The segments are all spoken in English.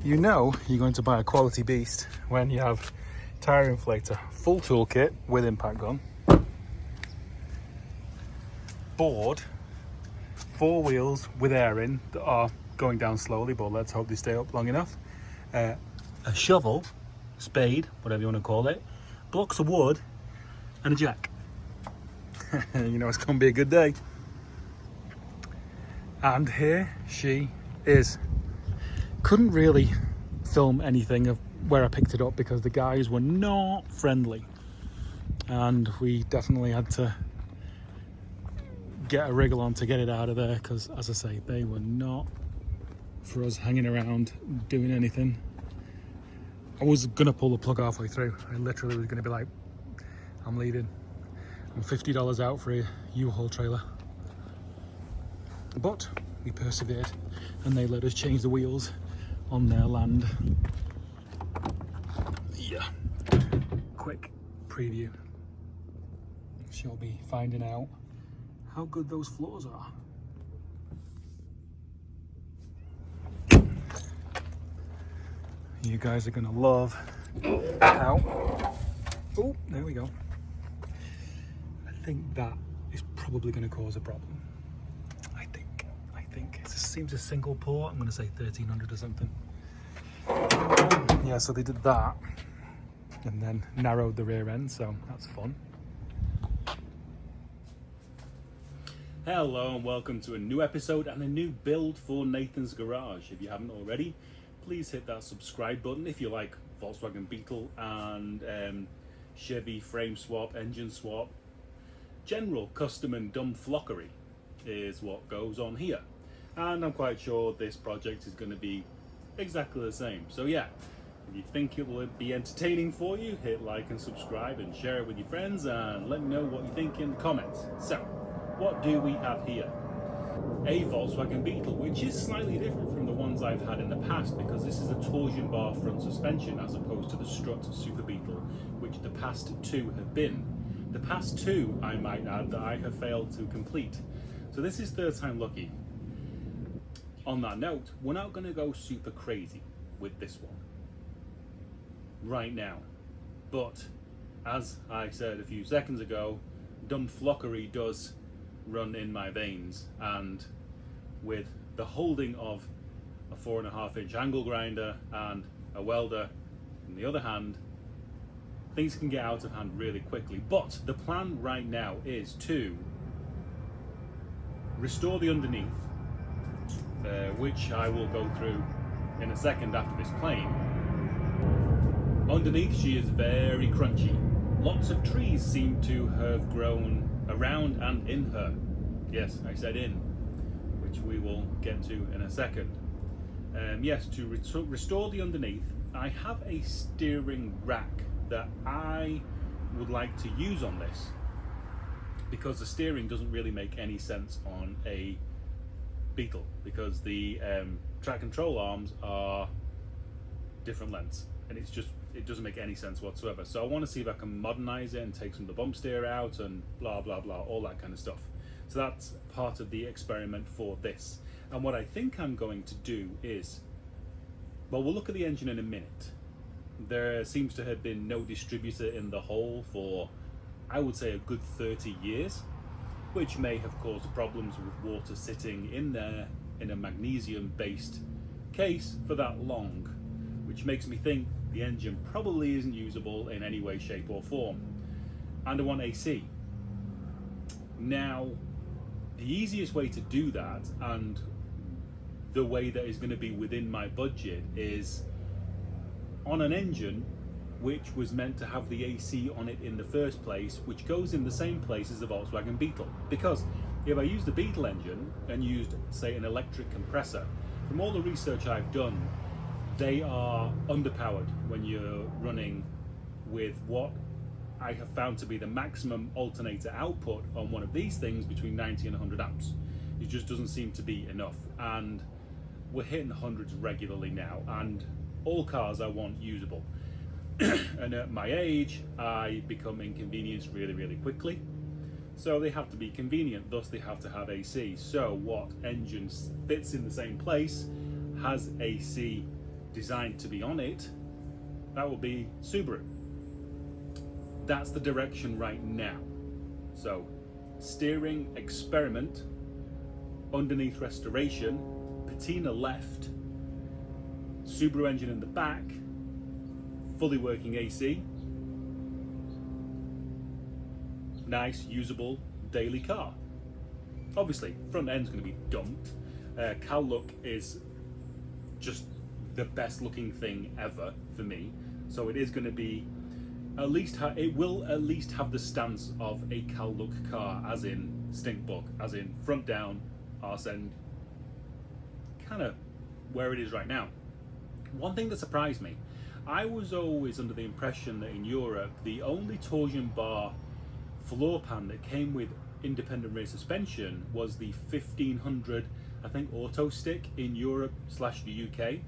You know you're going to buy a quality beast when you have tyre inflator, full toolkit with impact gun, board, 4 wheels with air in that are going down slowly, but let's hope they stay up long enough, a shovel, spade, whatever you want to call it, blocks of wood, and a jack. You know it's going to be a good day. And here she is. Couldn't really film anything of where I picked it up because the guys were not friendly, and we definitely had to get a wriggle on to get it out of there because, as I say, they were not for us hanging around doing anything. I was gonna pull the plug halfway through. I literally was gonna be like, I'm leaving. I'm $50 out for a U-Haul trailer. But we persevered and they let us change the wheels on their land. Yeah, quick preview. She'll be finding out how good those floors are. You guys are gonna love how, oh, there we go. I think that is probably gonna cause a problem. I think it seems a single port. I'm gonna say 1300 or something. Yeah, so they did that and then narrowed the rear end, so that's fun. Hello and welcome to a new episode and a new build for Nathan's Garage. If you haven't already, please hit that subscribe button if you like Volkswagen Beetle and Chevy frame swap, engine swap. General custom and dumb flockery is what goes on here. And I'm quite sure this project is going to be exactly the same. So yeah, if you think it will be entertaining for you, hit like and subscribe and share it with your friends and let me know what you think in the comments. So, what do we have here? A Volkswagen Beetle, which is slightly different from the ones I've had in the past because this is a torsion bar front suspension as opposed to the strut Super Beetle, which the past two have been. The past two, I might add, that I have failed to complete. So this is third time lucky. On that note, we're not going to go super crazy with this one right now. But as I said a few seconds ago, dumb flockery does run in my veins, and with the holding of a 4.5-inch angle grinder and a welder in the other hand, things can get out of hand really quickly. But the plan right now is to restore the underneath, which I will go through in a second after this claim. Underneath, she is very crunchy. Lots of trees seem to have grown around and in her. Yes, I said in, which we will get to in a second. Yes, to restore the underneath, I have a steering rack that I would like to use on this because the steering doesn't really make any sense on a Beetle because the track control arms are different lengths and it doesn't make any sense whatsoever. So I want to see if I can modernize it and take some of the bump steer out and blah blah blah, all that kind of stuff. So that's part of the experiment for this. And what I think I'm going to do is, well, we'll look at the engine in a minute. There seems to have been no distributor in the hole for, I would say, a good 30 years, which may have caused problems with water sitting in there in a magnesium based case for that long, which makes me think the engine probably isn't usable in any way, shape or form. And I want AC. Now, the easiest way to do that, and the way that is going to be within my budget, is on an engine which was meant to have the AC on it in the first place, which goes in the same place as the Volkswagen Beetle. Because if I use the Beetle engine and used, say, an electric compressor, from all the research I've done, they are underpowered when you're running with what I have found to be the maximum alternator output on one of these things between 90 and 100 amps. It just doesn't seem to be enough, and we're hitting the hundreds regularly now, and all cars I want usable. And at my age, I become inconvenienced really, really quickly. So they have to be convenient, thus they have to have AC. So what engine fits in the same place, has AC designed to be on it, that will be Subaru. That's the direction right now. So, steering experiment, underneath restoration, patina left, Subaru engine in the back, fully working AC, nice, usable, daily car. Obviously, front end's going to be dumped. Cal look is just the best looking thing ever for me. So it is going to be it will at least have the stance of a Cal look car, as in stink bug, as in front down, arse end, kind of where it is right now. One thing that surprised me, I was always under the impression that in Europe the only torsion bar floor pan that came with independent rear suspension was the 1500, I think, auto stick in Europe / the UK,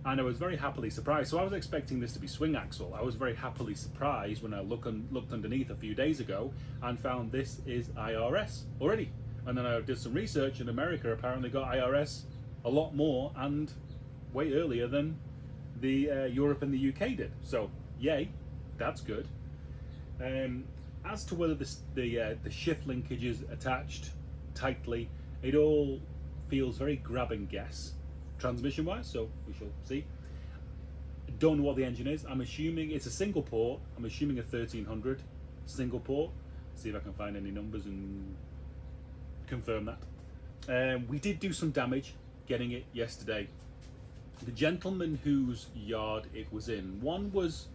and I was very happily surprised. So I was expecting this to be swing axle. I was very happily surprised when I looked underneath a few days ago and found this is IRS already. And then I did some research, and America apparently got IRS a lot more and way earlier than the Europe and the UK did. So yay, that's good. As to whether the shift linkage is attached tightly, it all feels very grab and guess transmission wise, so we shall see. Don't know what the engine is. I'm assuming it's a single port. I'm assuming a 1300 single port. See if I can find any numbers and confirm that. We did do some damage getting it yesterday. The gentleman whose yard it was in, one was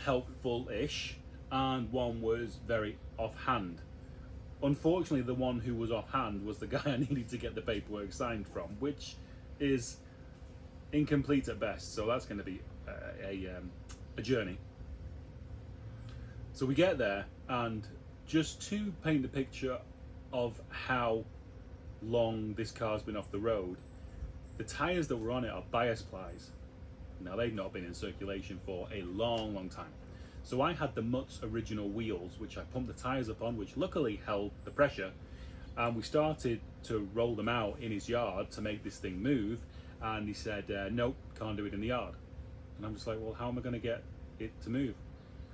helpful-ish and one was very offhand. Unfortunately, the one who was offhand was the guy I needed to get the paperwork signed from, which is incomplete at best, so that's going to be a journey. So we get there, and just to paint the picture of how long this car's been off the road, the tyres that were on it are bias plies. Now, they've not been in circulation for a long, long time. So I had the Mutt's original wheels, which I pumped the tyres up on, which luckily held the pressure. And we started to roll them out in his yard to make this thing move. And he said, nope, can't do it in the yard. And I'm just like, well, how am I going to get it to move?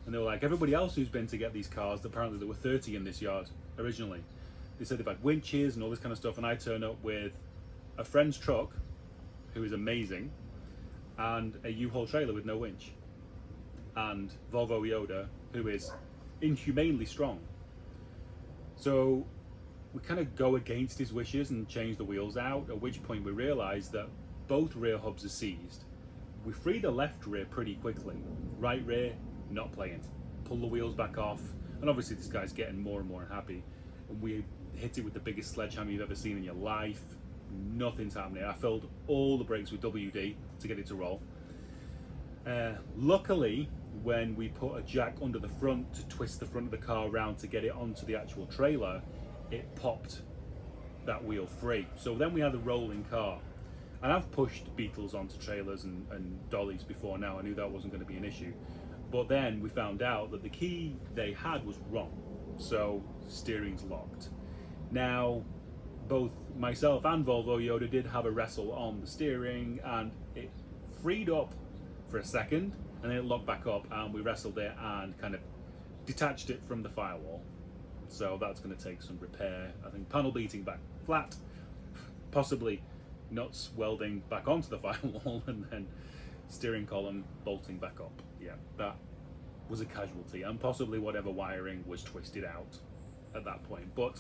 And they were like, everybody else who's been to get these cars, apparently there were 30 in this yard originally. They said they've had winches and all this kind of stuff. And I turn up with a friend's truck, who is amazing, and a U-Haul trailer with no winch, and Volvo Yoda, who is inhumanely strong. So we kind of go against his wishes and change the wheels out, at which point we realise that both rear hubs are seized. We free the left rear pretty quickly. Right rear, not playing. Pull the wheels back off, and obviously this guy's getting more and more unhappy. And we hit it with the biggest sledgehammer you've ever seen in your life. Nothing's happening. I filled all the brakes with WD to get it to roll. Luckily, when we put a jack under the front to twist the front of the car around to get it onto the actual trailer, it popped that wheel free. So then we had a rolling car. And I've pushed Beetles onto trailers and dollies before now. I knew that wasn't going to be an issue. But then we found out that the key they had was wrong. So steering's locked. Now, both myself and Volvo Yoda did have a wrestle on the steering, and it freed up for a second and then it locked back up, and we wrestled it and kind of detached it from the firewall. So that's going to take some repair. I think panel beating back flat, possibly nuts welding back onto the firewall, and then steering column bolting back up. Yeah, that was a casualty, and possibly whatever wiring was twisted out at that point. But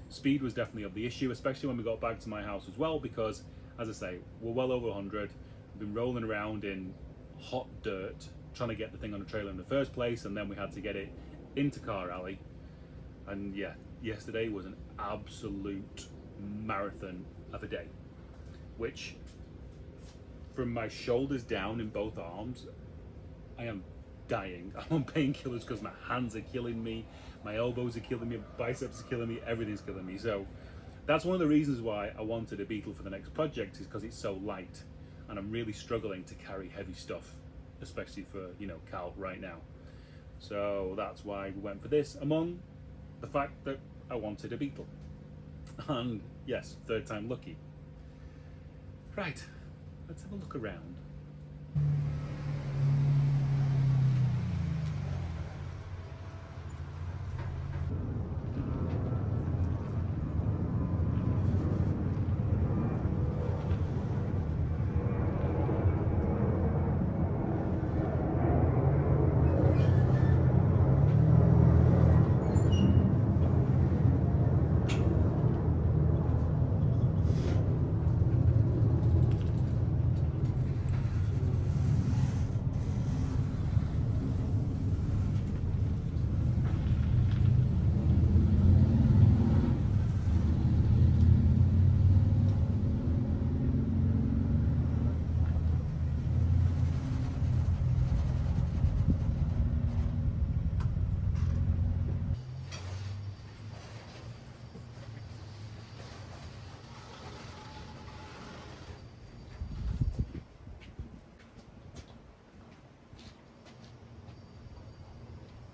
speed was definitely of the issue, especially when we got back to my house as well, because, as I say, we're well over 100. We've been rolling around in hot dirt trying to get the thing on the trailer in the first place, and then we had to get it into Car Alley. And yeah, yesterday was an absolute marathon of a day, which from my shoulders down in both arms, I am dying. I'm on painkillers because my hands are killing me, my elbows are killing me, biceps are killing me, everything's killing me. So that's one of the reasons why I wanted a Beetle for the next project, is because it's so light, and I'm really struggling to carry heavy stuff, especially for, you know, Cal right now. So that's why we went for this, among the fact that I wanted a Beetle. And yes, third time lucky. Right, let's have a look around.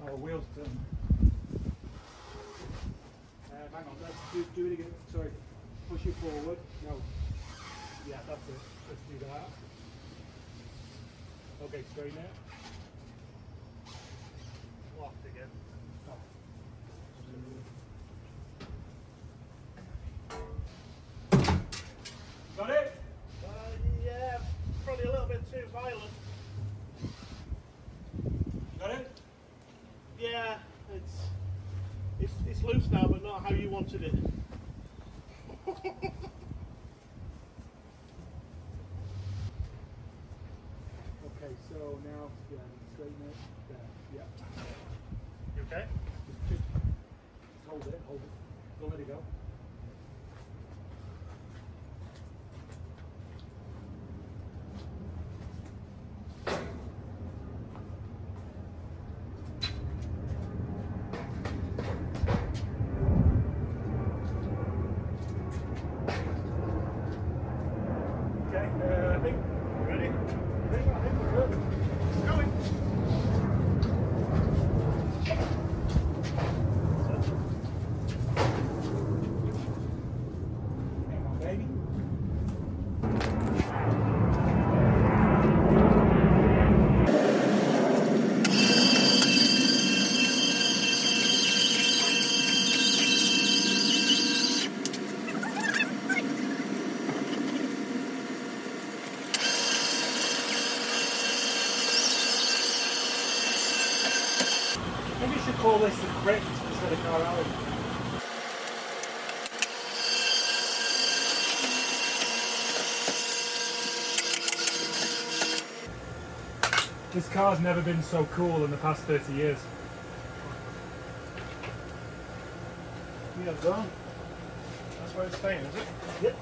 Oh, wheels turn. Hang on, let's do it again. Sorry, push it forward. No. Yeah, that's it. Let's do that. Okay, straighten it. Locked again. Oh. Got it? Yeah, probably a little bit too violent. Got it? Yeah, it's loose now, but not how you wanted it. Okay, so now, yeah, straighten it. There, yeah. You okay? Just hold it, hold it. Don't let it go. I think we're ready. I think we're good. It's going. Hang on, baby. Maybe you should call this the crypt instead of car alley. This car's never been so cool in the past 30 years. We are done. That's where it's staying, is it? Yep.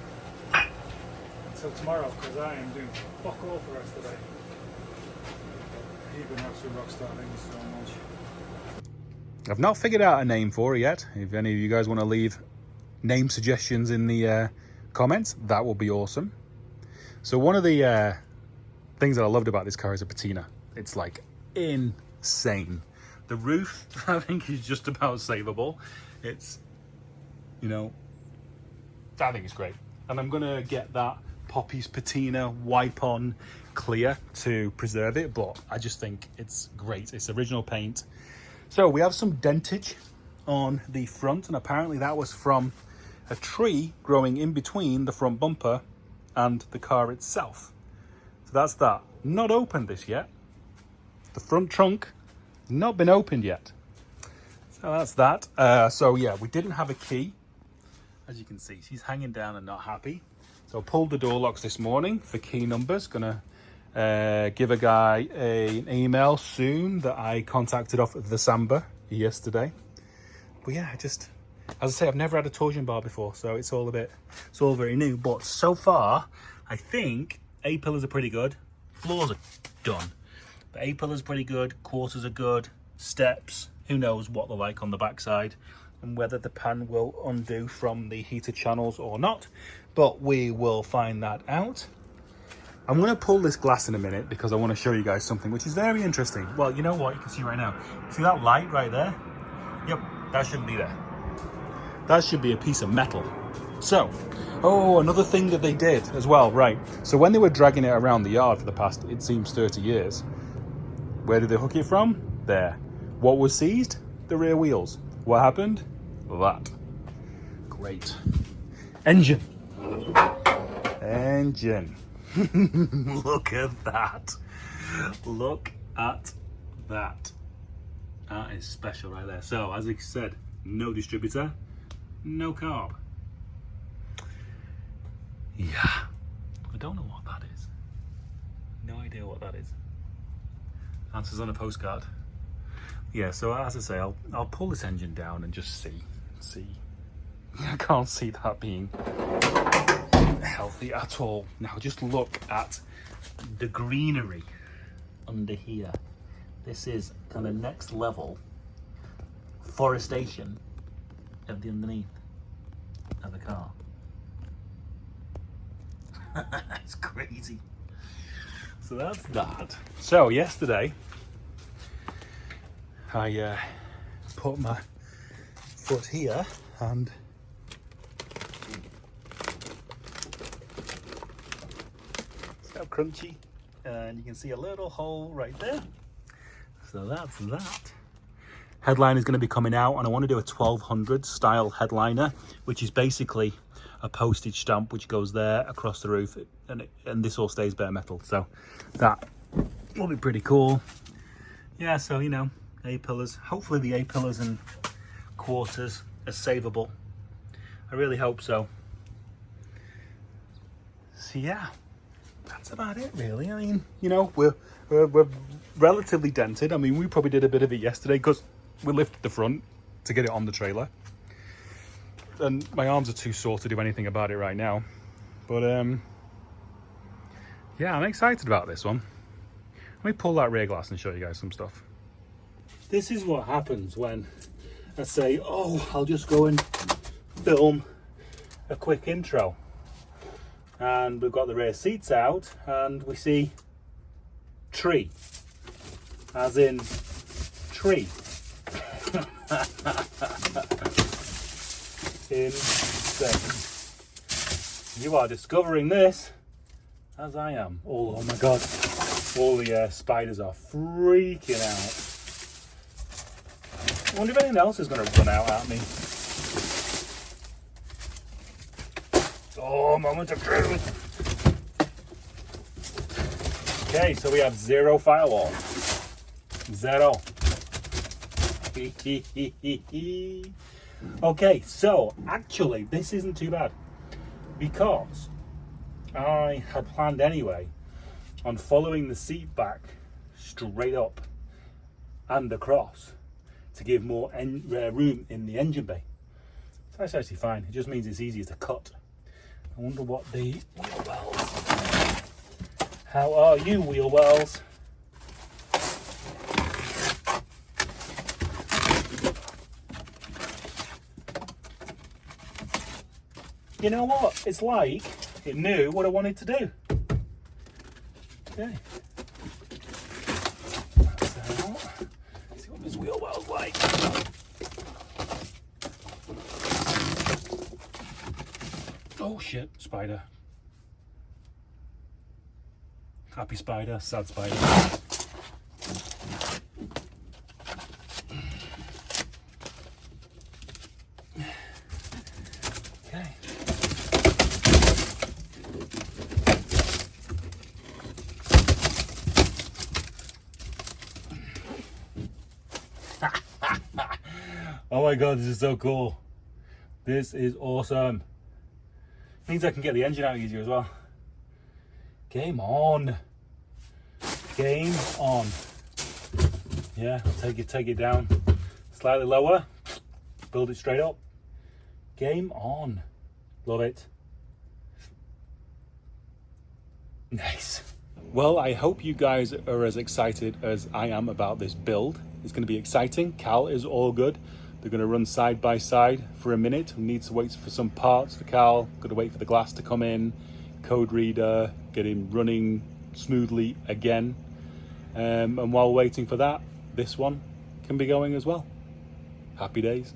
Until tomorrow, because I am doing fuck all for the rest of the day. You've been absolute rock star, thank you so much. I've not figured out a name for it yet. If any of you guys want to leave name suggestions in the comments, that will be awesome. So one of the things that I loved about this car is a patina. It's like insane. The roof, I think, is just about savable. It's, you know, I think it's great. And I'm gonna get that Poppy's patina wipe on clear to preserve it, but I just think it's great. It's original paint. So we have some dentage on the front, and apparently that was from a tree growing in between the front bumper and the car itself. So that's that. Not opened this yet. The front trunk, not been opened yet. So that's that. So yeah, we didn't have a key. As you can see, she's hanging down and not happy. So I pulled the door locks this morning for key numbers. Gonna give a guy an email soon that I contacted off the Samba yesterday. But yeah, just, as I say, I've never had a torsion bar before, so it's all very new. But so far, I think A-pillars are pretty good. Floors are done. But A-pillars are pretty good, quarters are good, steps, who knows what they're like on the backside, and whether the pan will undo from the heated channels or not. But we will find that out. I'm going to pull this glass in a minute because I want to show you guys something which is very interesting. Well, you know what? You can see right now. See that light right there? Yep, that shouldn't be there. That should be a piece of metal. So, oh, another thing that they did as well, right. So when they were dragging it around the yard for the past, it seems, 30 years, where did they hook it from? There. What was seized? The rear wheels. What happened? That. Great. Engine. Engine. Look at that. Look at that. That is special right there. So, as I said, no distributor, no carb. Yeah. I don't know what that is. No idea what that is. Answers on a postcard. Yeah, so as I say, I'll pull this engine down and just see. I can't see that being healthy at all. Now just look at the greenery under here. This is kind of next level forestation of the underneath of the car. That's crazy. So that's that. So yesterday I put my foot here and see how crunchy, and you can see a little hole right there. So that's that. Headline is going to be coming out, and I want to do a 1200 style headliner, which is basically a postage stamp which goes there across the roof, and this all stays bare metal. So that will be pretty cool. Yeah, so you know, A-pillars. Hopefully the A-pillars and quarters are savable. I really hope so. So yeah, that's about it really. I mean, you know, we're relatively dented. I mean, we probably did a bit of it yesterday because we lifted the front to get it on the trailer. And my arms are too sore to do anything about it right now. But yeah, I'm excited about this one. Let me pull that rear glass and show you guys some stuff. This is what happens when I say, oh, I'll just go and film a quick intro. And we've got the rear seats out and we see tree, as in tree. Insane. You are discovering this as I am. Oh my god, all the spiders are freaking out. I wonder if anything else is going to run out at me. Oh, moment of truth. Okay, so we have 0 firewall. 0. Okay, so actually this isn't too bad because I had planned anyway on following the seat back straight up and across to give more room in the engine bay. So that's actually fine. It just means it's easier to cut. I wonder what the wheel wells. How are you, wheel wells? You know what? It's like it knew what I wanted to do. Okay. So, let's see what this wheel well's like. Oh shit, spider. Happy spider, sad spider. Okay. Oh my god, this is so cool. This is awesome. Means I can get the engine out easier as well. Game on. Game on. Yeah, I'll take it down slightly lower, build it straight up. Game on. Love it. Nice. Well, I hope you guys are as excited as I am about this build. It's going to be exciting. Cal is all good. They're going to run side by side for a minute. We need to wait for some parts for Cal. Got to wait for the glass to come in, code reader, get him running smoothly again. And while waiting for that, this one can be going as well. Happy days.